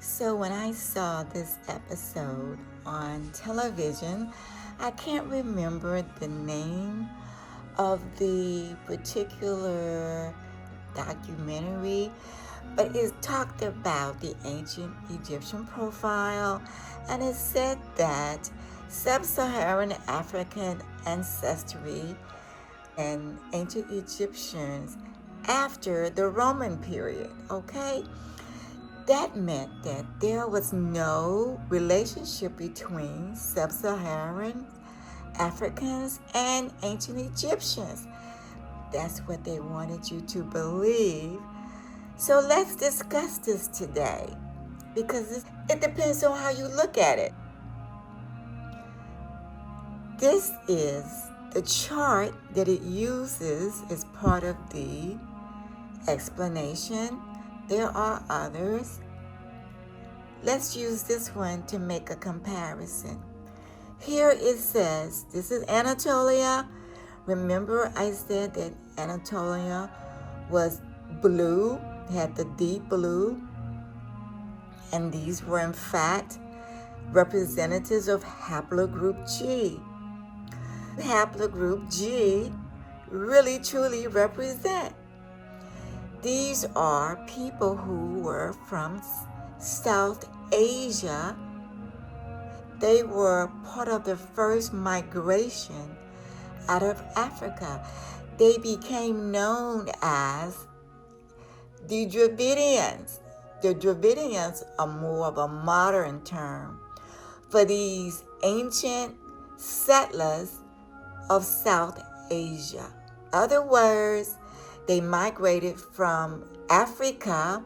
So when I saw this episode on television, I can't remember the name of the particular documentary, but it talked about the ancient Egyptian profile, and it said that sub-Saharan African ancestry and ancient Egyptians after the Roman period, okay? That meant that there was no relationship between sub-Saharan Africans and ancient Egyptians. That's what they wanted you to believe. So let's discuss this today because it depends on how you look at it. This is the chart that it uses as part of the explanation. There are others. Let's use this one to make a comparison. Here it says, this is Anatolia. Remember I said that Anatolia was blue, had the deep blue, and these were in fact representatives of haplogroup G. Haplogroup G really truly represent. These are people who were from South Asia. They were part of the first migration out of Africa. They became known as the Dravidians. The Dravidians are more of a modern term for these ancient settlers of South Asia. Other words, they migrated from Africa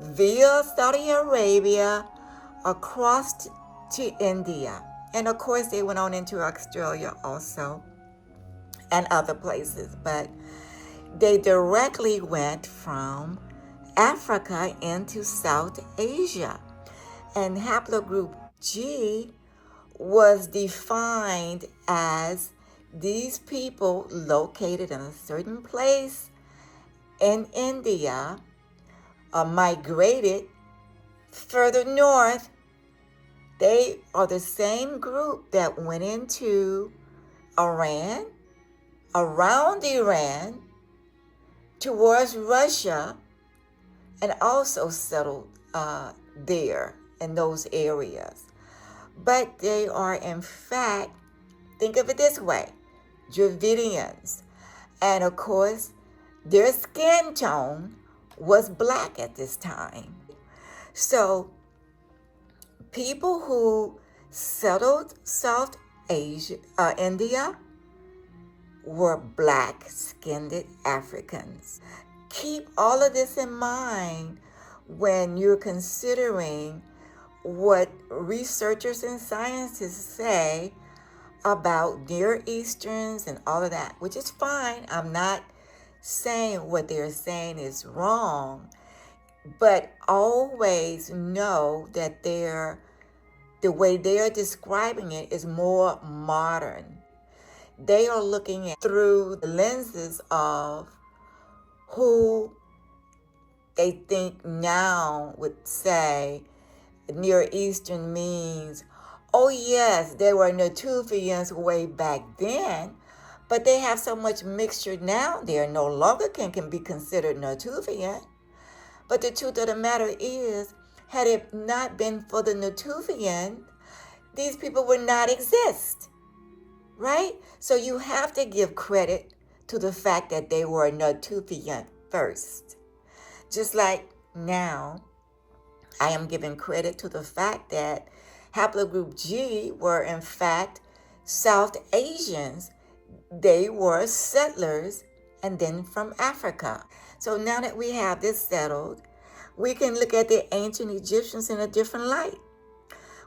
via Saudi Arabia across to India. And of course, they went on into Australia also and other places. But they directly went from Africa into South Asia. And haplogroup G was defined as these people located in a certain place in India migrated further north. They are the same group that went into Iran, around Iran, towards Russia, and also settled there in those areas. But they are in fact, think of it this way, Dravidians. And of course, their skin tone was black at this time. So people who settled South Asia, India, were black-skinned Africans. Keep all of this in mind when you're considering what researchers and scientists say about Near Easterns and all of that, which is fine. I'm not saying what they're saying is wrong, but always know that the way they are describing it is more modern. They are looking at through the lenses of who they think now would say Near Eastern means, oh yes, they were Natufians way back then, but they have so much mixture now, they no longer can be considered Natufian. But the truth of the matter is, had it not been for the Natufian, these people would not exist, right? So you have to give credit to the fact that they were Natufian first. Just like now, I am giving credit to the fact that haplogroup G were in fact South Asians. They were settlers and then from Africa. So now that we have this settled, we can look at the ancient Egyptians in a different light.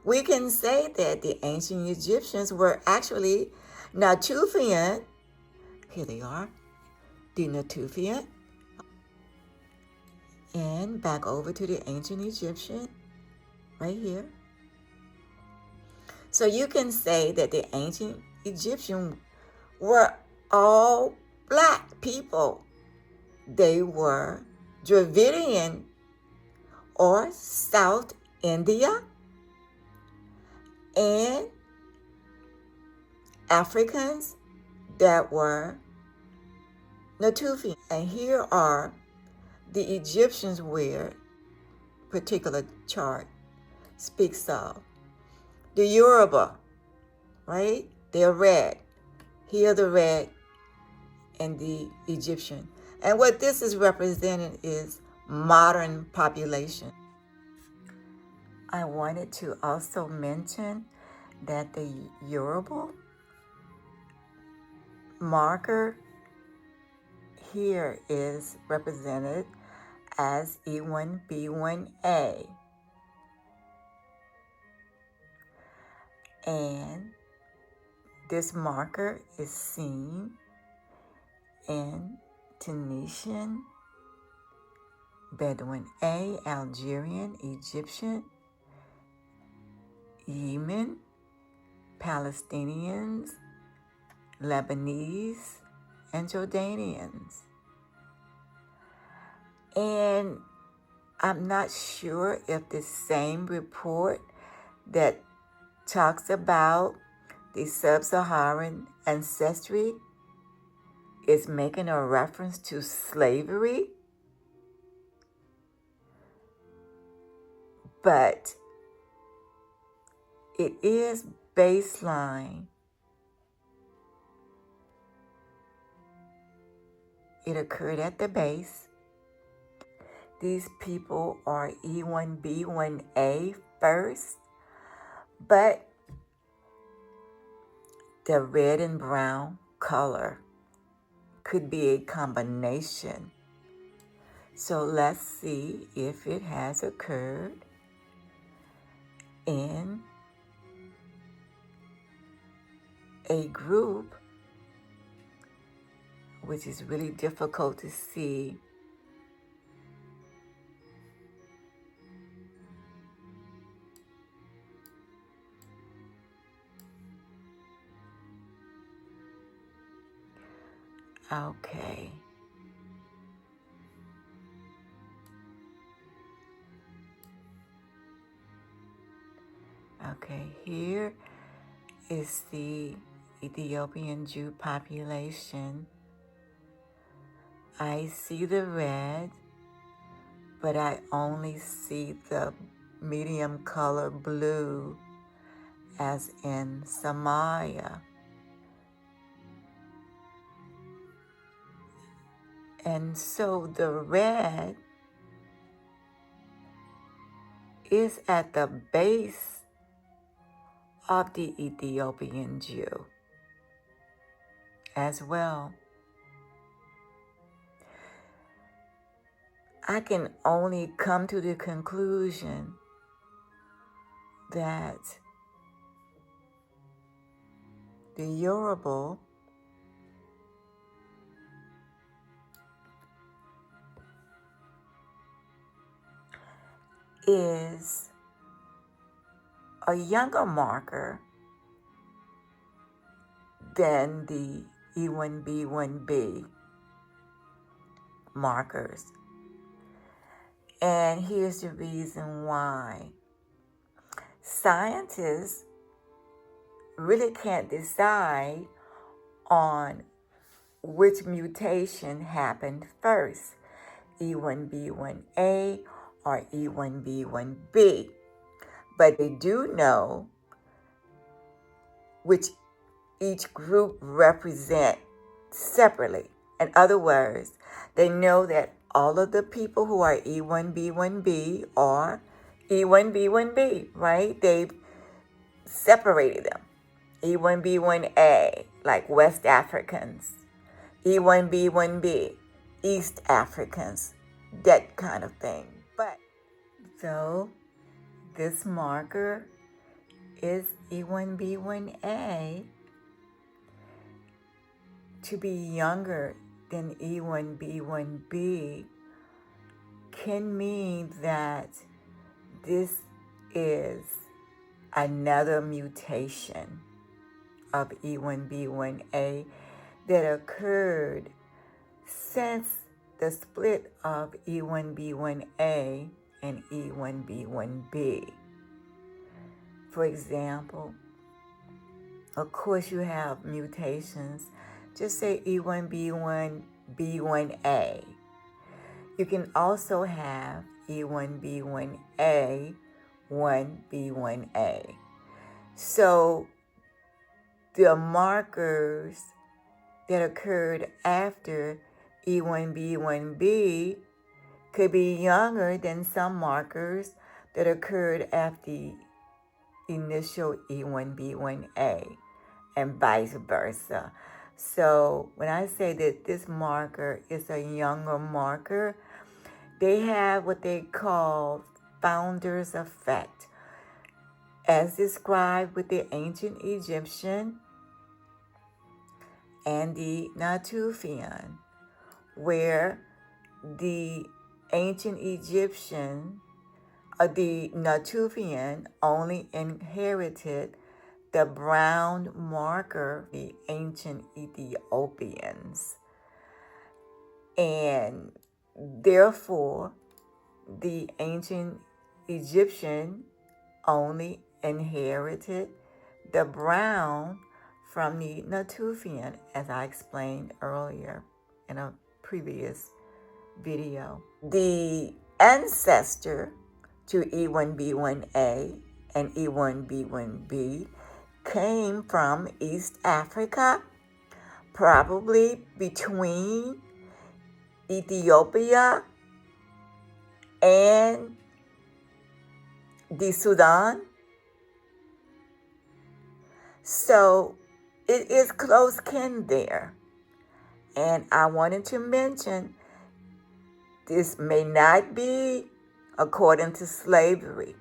We can say that the ancient Egyptians were actually Natufian. Here they are, the Natufian. And back over to the ancient Egyptian, right here. So you can say that the ancient Egyptians were all black people. They were Dravidian or South India, and Africans that were Natufians. And here are the Egyptians where particular chart speaks of. The Yoruba, right? They're red. Here the red and the Egyptian. And what this is representing is modern population. I wanted to also mention that the Yoruba marker here is represented as E1B1A. And this marker is seen in Tunisian, Bedouin A, Algerian, Egyptian, Yemen, Palestinians, Lebanese, and Jordanians. And I'm not sure if the same report that talks about the sub-Saharan ancestry is making a reference to slavery, but it is baseline. It occurred at the base. These people are E1B1A first, but the red and brown color could be a combination. So let's see if it has occurred in a group, which is really difficult to see. Okay. Okay, here is the Ethiopian Jew population. I see the red, but I only see the medium color blue as in Samaya. And so the red is at the base of the Ethiopian Jew as well. I can only come to the conclusion that the Yoruba is a younger marker than the E1B1B markers. And here's the reason why. Scientists really can't decide on which mutation happened first, E1B1A or E1B1B. But they do know which each group represent separately. In other words, they know that all of the people who are E1B1B are E1B1B, right? They've separated them. E1B1A, like West Africans. E1B1B, East Africans, that kind of thing. But though this marker is E1B1A, to be younger than E1B1B can mean that this is another mutation of E1B1A that occurred since the split of E1B1A and E1B1B. For example, of course you have mutations. Just say E1B1B1A. You can also have E1B1A, 1B1A. So the markers that occurred after E1B1B could be younger than some markers that occurred after the initial E1B1A, and vice versa. So when I say that this marker is a younger marker, they have what they call founder's effect, as described with the ancient Egyptian and the Natufian, where the ancient Egyptian, the Natufian only inherited the brown marker, the ancient Ethiopians. And therefore, the ancient Egyptian only inherited the brown from the Natufian, as I explained earlier in a previous video. The ancestor to E1B1A and E1B1B came from East Africa, probably between Ethiopia and the Sudan. So it is close kin there. And I wanted to mention this may not be according to slavery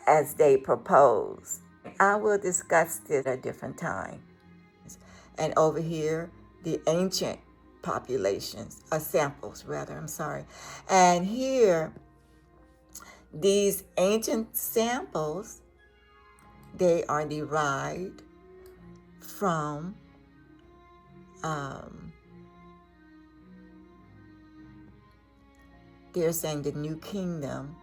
as they propose. I will discuss this at a different time. And over here, the ancient populations, samples rather, I'm sorry. And here, these ancient samples, they are derived from they're saying the New Kingdom,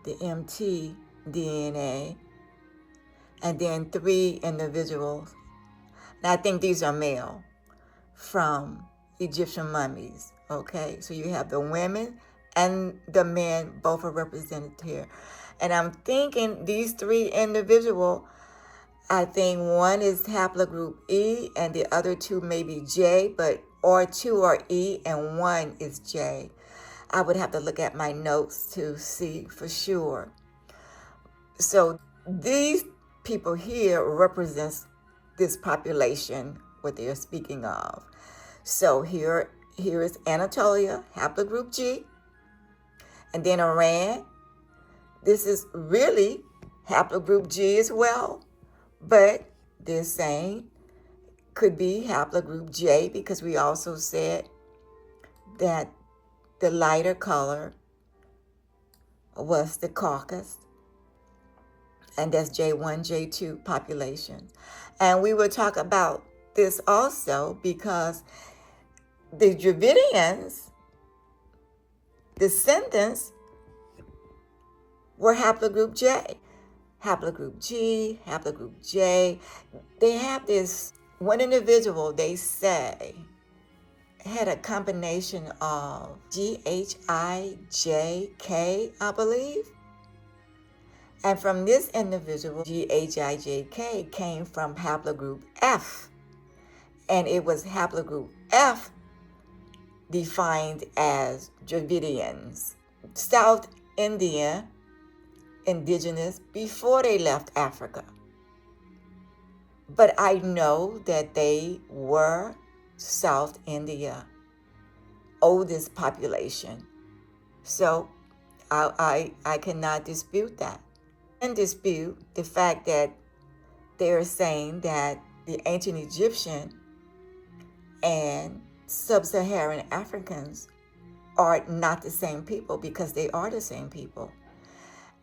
the MT DNA, and then 3 individuals, and I think these are male, from Egyptian mummies, okay? So you have the women and the men, both are represented here. And I'm thinking these 3 individuals, I think one is haplogroup E and the other 2 may be J, or 2 are E and 1 is J. I would have to look at my notes to see for sure. So these people here represents this population, what they are speaking of. So here is Anatolia, haplogroup G, and then Iran. This is really haplogroup G as well, but they're saying could be haplogroup J because we also said that the lighter color was the Caucasus, and that's J1, J2 population. And we will talk about this also because the Dravidians, descendants, were haplogroup J. Haplogroup G, haplogroup J. They have this, one individual, they say, had a combination of GHIJK, I believe. And from this individual, GHIJK came from haplogroup F. And it was haplogroup F defined as Dravidians, South India indigenous before they left Africa. But I know that they were South India, oldest population. So I cannot dispute that. And dispute the fact that they're saying that the ancient Egyptian and sub-Saharan Africans are not the same people, because they are the same people.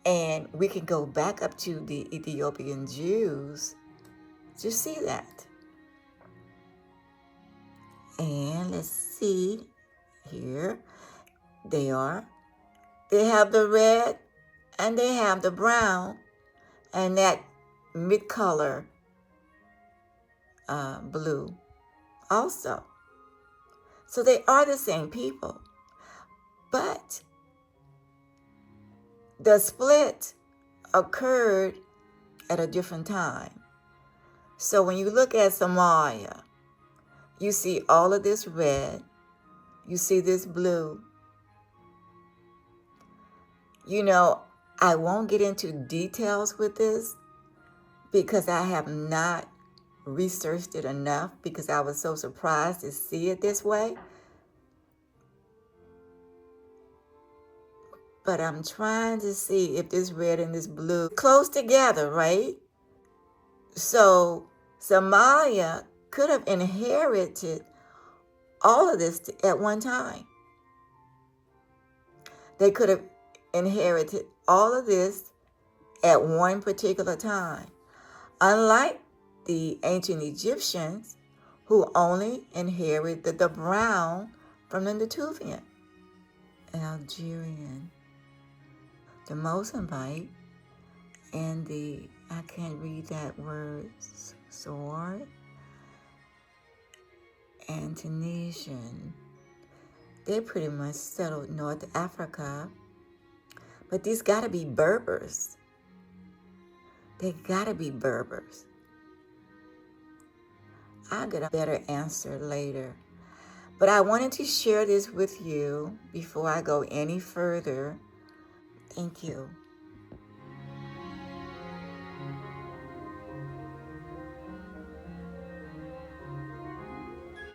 And we can go back up to the Ethiopian Jews to see that. And let's see here. They are They have the red and they have the brown and that mid-color blue also. So they are the same people. But the split occurred at a different time. So when you look at Somalia, you see all of this red, you see this blue. You know, I won't get into details with this because I have not researched it enough because I was so surprised to see it this way. But I'm trying to see if this red and this blue close together, right? So Somalia could have inherited all of this at one time. They could have inherited all of this at one particular time. Unlike the ancient Egyptians, who only inherited the brown from the Natufian, Algerian, the Mozambique, and the, I can't read that word, sword, and Tunisian. They pretty much settled North Africa, but these gotta be Berbers. They gotta be Berbers. I'll get a better answer later. But I wanted to share this with you before I go any further. Thank you.